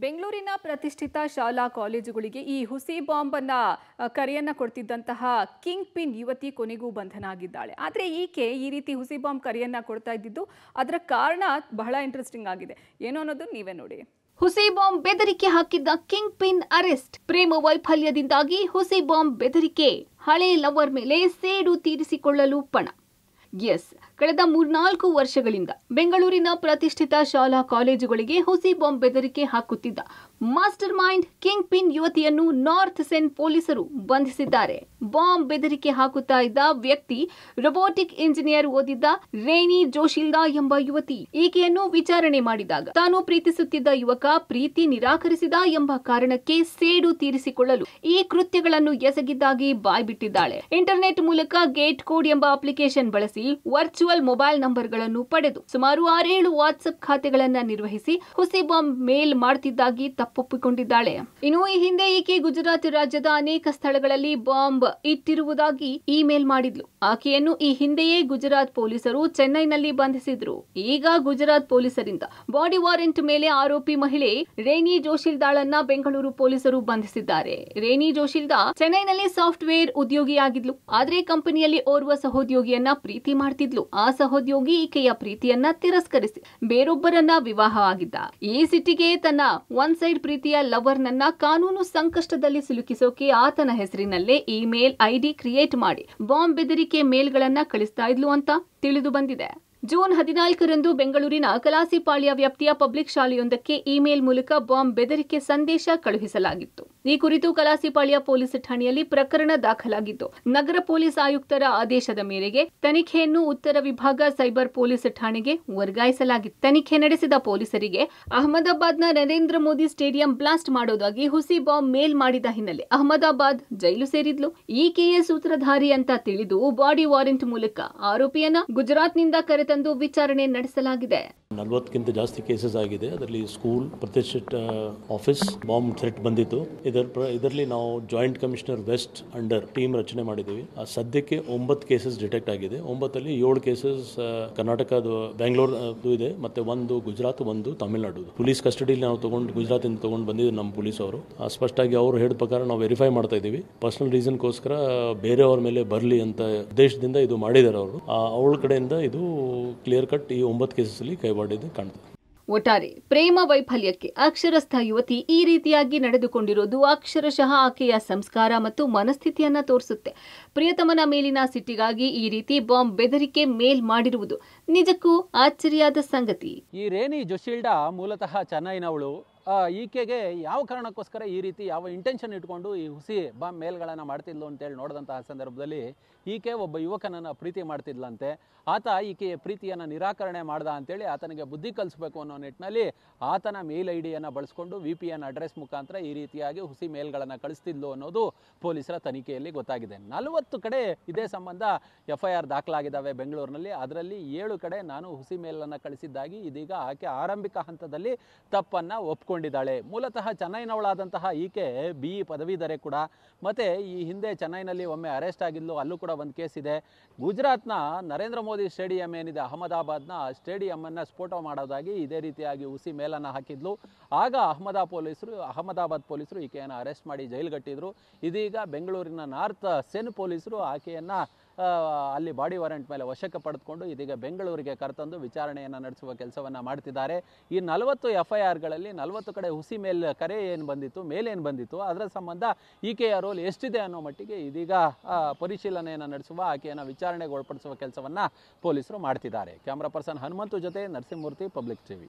ಬೆಂಗಳೂರಿನ ಪ್ರತಿಷ್ಠಿತ ಶಾಲಾ ಕಾಲೇಜುಗಳಿಗೆ ಈ ಹುಸಿ ಬಾಂಬ್ ಅನ್ನ ಕರೆಯನ್ನ ಕೊಡ್ತಿದ್ದಂತಹ ಕಿಂಗ್ ಪಿನ್ ಯುವತಿ ಕೊನೆಗೂ ಬಂಧನ ಆಗಿದ್ದಾಳೆ. ಆದರೆ ಈಕೆ ಈ ರೀತಿ ಹುಸಿ ಬಾಂಬ್ ಕರೆಯನ್ನ ಕೊಡ್ತಾ ಇದ್ದಿದ್ದು ಅದರ ಕಾರಣ ಬಹಳ ಇಂಟ್ರೆಸ್ಟಿಂಗ್ ಆಗಿದೆ. ಏನು ಅನ್ನೋದು ನೀವೇ ನೋಡಿ. ಹುಸಿ ಬಾಂಬ್ ಬೆದರಿಕೆ ಹಾಕಿದ್ದ ಕಿಂಗ್ ಪಿನ್ ಅರೆಸ್ಟ್. ಪ್ರೇಮ ವೈಫಲ್ಯದಿಂದಾಗಿ ಹುಸಿ ಬಾಂಬ್ ಬೆದರಿಕೆ. ಹಳೆ ಲವರ್ ಮೇಲೆ ಸೇಡು ತೀರಿಸಿಕೊಳ್ಳಲು ಪಣ. ಎಸ್, ಕಳೆದ 3-4 ವರ್ಷಗಳಿಂದ ಬೆಂಗಳೂರಿನ ಪ್ರತಿಷ್ಠಿತ ಶಾಲಾ ಕಾಲೇಜುಗಳಿಗೆ ಹುಸಿ ಬಾಂಬ್ ಬೆದರಿಕೆ ಹಾಕುತ್ತಿದ್ದ ಮಾಸ್ಟರ್ ಮೈಂಡ್ ಕಿಂಗ್ ಪಿನ್ ಯುವತಿಯನ್ನು ನಾರ್ತ್ ಸೆನ್ ಪೊಲೀಸರು ಬಂಧಿಸಿದ್ದಾರೆ. ಬಾಂಬ್ ಬೆದರಿಕೆ ಹಾಕುತ್ತಾ ಇದ್ದ ವ್ಯಕ್ತಿ ರೋಬೋಟಿಕ್ ಇಂಜಿನಿಯರ್ ಓದಿದ್ದ ರೇನಿ ಜೋಶಿಲ್ಡಾ ಎಂಬ ಯುವತಿ. ಈಕೆಯನ್ನು ವಿಚಾರಣೆ ಮಾಡಿದಾಗ ತಾನು ಪ್ರೀತಿಸುತ್ತಿದ್ದ ಯುವಕ ಪ್ರೀತಿ ನಿರಾಕರಿಸಿದ ಎಂಬ ಕಾರಣಕ್ಕೆ ಸೇಡು ತೀರಿಸಿಕೊಳ್ಳಲು ಈ ಕೃತ್ಯಗಳನ್ನು ಎಸಗಿದ್ದಾಗಿ ಬಾಯ್ಬಿಟ್ಟಿದ್ದಾಳೆ. ಇಂಟರ್ನೆಟ್ ಮೂಲಕ ಗೇಟ್ ಕೋಡ್ ಎಂಬ ಅಪ್ಲಿಕೇಶನ್ ಬಳಸಿ ವರ್ಚುವಲ್ ಮೊಬೈಲ್ ನಂಬರ್ಗಳನ್ನು ಪಡೆದು ಸುಮಾರು 6-7 ವಾಟ್ಸ್ಆಪ್ ಖಾತೆಗಳನ್ನು ನಿರ್ವಹಿಸಿ ಹುಸಿ ಬಾಂಬ್ ಮೇಲ್ ಮಾಡುತ್ತಿದ್ದಾಗಿ ತಪ್ಪೊಪ್ಪಿಕೊಂಡಿದ್ದಾಳೆ. ಇನ್ನು ಈ ಹಿಂದೆ ಈಕೆ ಗುಜರಾತ್ ರಾಜ್ಯದ ಅನೇಕ ಸ್ಥಳಗಳಲ್ಲಿ ಬಾಂಬ್ ಇಟ್ಟಿರುವುದಾಗಿ ಇಮೇಲ್ ಮಾಡಿದ್ಲು. ಆಕೆಯನ್ನು ಈ ಹಿಂದೆಯೇ ಗುಜರಾತ್ ಪೊಲೀಸರು ಚೆನ್ನೈನಲ್ಲಿ ಬಂಧಿಸಿದ್ರು. ಈಗ ಗುಜರಾತ್ ಪೊಲೀಸರಿಂದ ಬಾಡಿ ವಾರೆಂಟ್ ಮೇಲೆ ಆರೋಪಿ ಮಹಿಳೆ ರೇನಿ ಜೋಶಿಲ್ದಾಳನ್ನ ಬೆಂಗಳೂರು ಪೊಲೀಸರು ಬಂಧಿಸಿದ್ದಾರೆ. ರೇನಿ ಜೋಶಿಲ್ದಾ ಚೆನ್ನೈನಲ್ಲಿ ಸಾಫ್ಟ್ವೇರ್ ಉದ್ಯೋಗಿಯಾಗಿದ್ಲು. ಆದ್ರೆ ಕಂಪನಿಯಲ್ಲಿ ಓರ್ವ ಸಹೋದ್ಯೋಗಿಯನ್ನ ಪ್ರೀತಿ ಮಾಡ್ತಿದ್ಲು. ಆ ಸಹೋದ್ಯೋಗಿ ಈಕೆಯ ಪ್ರೀತಿಯನ್ನ ತಿರಸ್ಕರಿಸಿ ಬೇರೊಬ್ಬರನ್ನ ವಿವಾಹ ಆಗಿದ್ದ. ಈ ಸಿಟ್ಟಿಗೆ ತನ್ನ ಒನ್ ಸೈಡ್ ಪ್ರೀತಿಯ ಲವರ್ ನನ್ನ ಕಾನೂನು ಸಂಕಷ್ಟದಲ್ಲಿ ಸಿಲುಕಿಸೋಕೆ ಆತನ ಹೆಸರಿನಲ್ಲೇ ಇಮೇಲ್ ಐಡಿ ಕ್ರಿಯೇಟ್ ಮಾಡಿ ಬಾಂಬ್ ಬೆದರಿಕೆ ಮೇಲ್ಗಳನ್ನ ಕಳಿಸ್ತಾ ಇದ್ಲು ಅಂತ ತಿಳಿದು ಬಂದಿದೆ. ಜೂನ್ 14ರಂದು ಬೆಂಗಳೂರಿನ ಕಲಾಸಿಪಾಳ್ಯ ವ್ಯಾಪ್ತಿಯ ಪಬ್ಲಿಕ್ ಶಾಲೆಯೊಂದಕ್ಕೆ ಇಮೇಲ್ ಮೂಲಕ ಬಾಂಬ್ ಬೆದರಿಕೆ ಸಂದೇಶ ಕಳುಹಿಸಲಾಗಿತ್ತು. ಈ ಕುರಿತು ಕಲಾಸಿಪಾಳ್ಯ ಪೊಲೀಸ್ ಠಾಣೆಯಲ್ಲಿ ಪ್ರಕರಣ ದಾಖಲಾಗಿದ್ದು, ನಗರ ಪೊಲೀಸ್ ಆಯುಕ್ತರ ಆದೇಶದ ಮೇರೆಗೆ ತನಿಖೆಯನ್ನು ಉತ್ತರ ವಿಭಾಗ ಸೈಬರ್ ಪೊಲೀಸ್ ಠಾಣೆಗೆ ವರ್ಗಾಯಿಸಲಾಗಿತ್ತು. ತನಿಖೆ ನಡೆಸಿದ ಪೊಲೀಸರಿಗೆ ಅಹಮದಾಬಾದ್ನ ನರೇಂದ್ರ ಮೋದಿ ಸ್ಟೇಡಿಯಂ ಬ್ಲಾಸ್ಟ್ ಮಾಡೋದಾಗಿ ಹುಸಿ ಬಾಂಬ್ ಮೇಲ್ ಮಾಡಿದ ಹಿನ್ನೆಲೆ ಅಹಮದಾಬಾದ್ ಜೈಲು ಸೇರಿದ್ಲು. ಈಕೆಯೇ ಸೂತ್ರಧಾರಿ ಅಂತ ತಿಳಿದು ಬಾಡಿ ವಾರೆಂಟ್ ಮೂಲಕ ಆರೋಪಿಯನ್ನ ಗುಜರಾತ್ನಿಂದ ಕರೆತಂದು ವಿಚಾರಣೆ ನಡೆಸಲಾಗಿದೆ. 40ಕ್ಕಿಂತ ಜಾಸ್ತಿ ಕೇಸಸ್ ಆಗಿದೆ. ಅದರಲ್ಲಿ ಸ್ಕೂಲ್, ಪ್ರತಿಷ್ಠಿತ ಆಫೀಸ್ ಬಾಂಬ್ ಥ್ರೆಟ್ ಬಂದಿತ್ತು. ಇದರಲ್ಲಿ ನಾವು joint commissioner west under team ರಚನೆ ಮಾಡಿದ್ದೀವಿ. ಸದ್ಯಕ್ಕೆ 9 ಕೇಸಸ್ ಡಿಟೆಕ್ಟ್ ಆಗಿದೆ. 9ರಲ್ಲಿ 7 ಕೇಸಸ್ ಕರ್ನಾಟಕದ ಬೆಂಗಳೂರು ಇದೆ, ಮತ್ತೆ 1 ಗುಜರಾತ್, 1 ತಮಿಳುನಾಡು. ಪೊಲೀಸ್ ಕಸ್ಟಡಿಯಲ್ಲಿ ನಾವು ಗುಜರಾತ್ ಇಂದ ತಗೊಂಡು ಬಂದಿದ್ದೀವಿ. ನಮ್ಮ ಪೊಲೀಸ್ ಅವರು ಸ್ಪಷ್ಟವಾಗಿ ಅವರು ಹೇಳಿದ ಪ್ರಕಾರ ನಾವು ವೆರಿಫೈ ಮಾಡ್ತಾ ಇದ್ದೀವಿ. ಪರ್ಸನಲ್ ರೀಸನ್ಗೋಸ್ಕರ ಬೇರೆಯವ್ರ ಮೇಲೆ ಬರಲಿ ಅಂತ ಉದ್ದೇಶದಿಂದ ಇದು ಮಾಡಿದ್ದಾರೆ ಅವರು. ಅವಳ ಕಡೆಯಿಂದ ಇದು ಕ್ಲಿಯರ್ ಕಟ್ ಈ 9 ಕೇಸಸ್ ಅಲ್ಲಿ ಕೈವಾಡಿದ್ದು ಕಾಣ್ತದೆ. ಒಟ್ಟಾರೆ ಪ್ರೇಮ ವೈಫಲ್ಯಕ್ಕೆ ಅಕ್ಷರಸ್ಥ ಯುವತಿ ಈ ರೀತಿಯಾಗಿ ನಡೆದುಕೊಂಡಿರೋದು ಅಕ್ಷರಶಃ ಆಕೆಯ ಸಂಸ್ಕಾರ ಮತ್ತು ಮನಸ್ಥಿತಿಯನ್ನ ತೋರಿಸುತ್ತೆ. ಪ್ರಿಯತಮನ ಮೇಲಿನ ಸಿಟ್ಟಿಗಾಗಿ ಈ ರೀತಿ ಬಾಂಬ್ ಬೆದರಿಕೆ ಮೇಲ್ ಮಾಡಿರುವುದು ನಿಜಕ್ಕೂ ಅಚ್ಚರಿಯಾದ ಸಂಗತಿ. ಈ ರೇನಿ ಜೋಶಿಲ್ಡಾ ಮೂಲತಃ ಚೆನ್ನೈನವಳು. ಈಕೆಗೆ ಯಾವ ಕಾರಣಕ್ಕೋಸ್ಕರ ಈ ರೀತಿ ಯಾವ ಇಂಟೆನ್ಷನ್ ಇಟ್ಕೊಂಡು ಈ ಹುಸಿ ಬಾಂಬ್ ಮೇಲ್ಗಳನ್ನು ಮಾಡ್ತಿದ್ಲು ಅಂತೇಳಿ ನೋಡಿದಂತಹ ಸಂದರ್ಭದಲ್ಲಿ ಈಕೆ ಒಬ್ಬ ಯುವಕನನ್ನು ಪ್ರೀತಿ ಮಾಡ್ತಿದ್ಲಂತೆ. ಆತ ಈಕೆಯ ಪ್ರೀತಿಯನ್ನು ನಿರಾಕರಣೆ ಮಾಡ್ದ ಅಂತೇಳಿ ಆತನಿಗೆ ಬುದ್ಧಿ ಕಲಿಸಬೇಕು ಅನ್ನೋ ನಿಟ್ಟಿನಲ್ಲಿ ಆತನ ಮೇಲ್ ಐಡಿಯನ್ನು ಬಳಸ್ಕೊಂಡು VPN ಅಡ್ರೆಸ್ ಮುಖಾಂತರ ಈ ರೀತಿಯಾಗಿ ಹುಸಿ ಮೇಲ್ಗಳನ್ನು ಕಳಿಸ್ತಿದ್ಲು ಅನ್ನೋದು ಪೊಲೀಸರ ತನಿಖೆಯಲ್ಲಿ ಗೊತ್ತಾಗಿದೆ. 40 ಕಡೆ ಇದೇ ಸಂಬಂಧ FIR ದಾಖಲಾಗಿದ್ದಾವೆ ಬೆಂಗಳೂರಿನಲ್ಲಿ. ಅದರಲ್ಲಿ 7 ಕಡೆ ನಾನು ಹುಸಿ ಮೇಲನ್ನು ಕಳಿಸಿದ್ದಾಗಿ ಇದೀಗ ಆಕೆ ಆರಂಭಿಕ ಹಂತದಲ್ಲಿ ತಪ್ಪನ್ನು ಒಪ್ಕೊಂಡಿದ್ದಾಳೆ. ಮೂಲತಃ ಚೆನ್ನೈನವಳಾದಂತಹ ಈಕೆ BE ಪದವೀಧರೆ ಕೂಡ. ಮತ್ತು ಈ ಹಿಂದೆ ಚೆನ್ನೈನಲ್ಲಿ ಒಮ್ಮೆ ಅರೆಸ್ಟ್ ಆಗಿದ್ಲು, ಅಲ್ಲೂ ಕೂಡ ಒಂದು ಕೇಸ್ ಇದೆ. ಗುಜರಾತ್ನ ನರೇಂದ್ರ ಮೋದಿ ಸ್ಟೇಡಿಯಂ ಏನಿದೆ ಅಹಮದಾಬಾದ್ನ ಸ್ಟೇಡಿಯಮನ್ನು ಸ್ಫೋಟ ಮಾಡೋದಾಗಿ ಇದೇ ರೀತಿಯಾಗಿ ಹುಸಿ ಮೇಲನ್ನು ಹಾಕಿದ್ಲು. ಆಗ ಅಹಮದಾಬಾದ್ ಪೊಲೀಸರು ಈಕೆಯನ್ನು ಅರೆಸ್ಟ್ ಮಾಡಿ ಜೈಲ್ಗಟ್ಟಿದ್ರು. ಇದೀಗ ಬೆಂಗಳೂರಿನ ನಾರ್ತ್ ಸೆನ್ ಪೊಲೀಸರು ಆಕೆಯನ್ನು ಅಲ್ಲಿ ಬಾಡಿ ವಾರೆಂಟ್ ಮೇಲೆ ವಶಕ್ಕೆ ಪಡೆದುಕೊಂಡು ಇದೀಗ ಬೆಂಗಳೂರಿಗೆ ಕರೆತಂದು ವಿಚಾರಣೆಯನ್ನು ನಡೆಸುವ ಕೆಲಸವನ್ನು ಮಾಡ್ತಿದ್ದಾರೆ. ಈ 40 FIRಗಳಲ್ಲಿ 40 ಕಡೆ ಹುಸಿ ಮೇಲ್ ಕರೆ ಏನು ಬಂದಿತ್ತು, ಮೇಲೇನು ಬಂದಿತ್ತು, ಅದರ ಸಂಬಂಧ ಈಕೆಯ ರೋಲ್ ಎಷ್ಟಿದೆ ಅನ್ನೋ ಮಟ್ಟಿಗೆ ಇದೀಗ ಪರಿಶೀಲನೆಯನ್ನು ನಡೆಸುವ, ಆಕೆಯನ್ನು ವಿಚಾರಣೆಗೆ ಒಳಪಡಿಸುವ ಕೆಲಸವನ್ನು ಪೊಲೀಸರು ಮಾಡ್ತಿದ್ದಾರೆ. ಕ್ಯಾಮ್ರಾ ಪರ್ಸನ್ ಹನುಮಂತು ಜೊತೆ ನರಸಿಂಹಮೂರ್ತಿ, ಪಬ್ಲಿಕ್ ಟಿವಿ.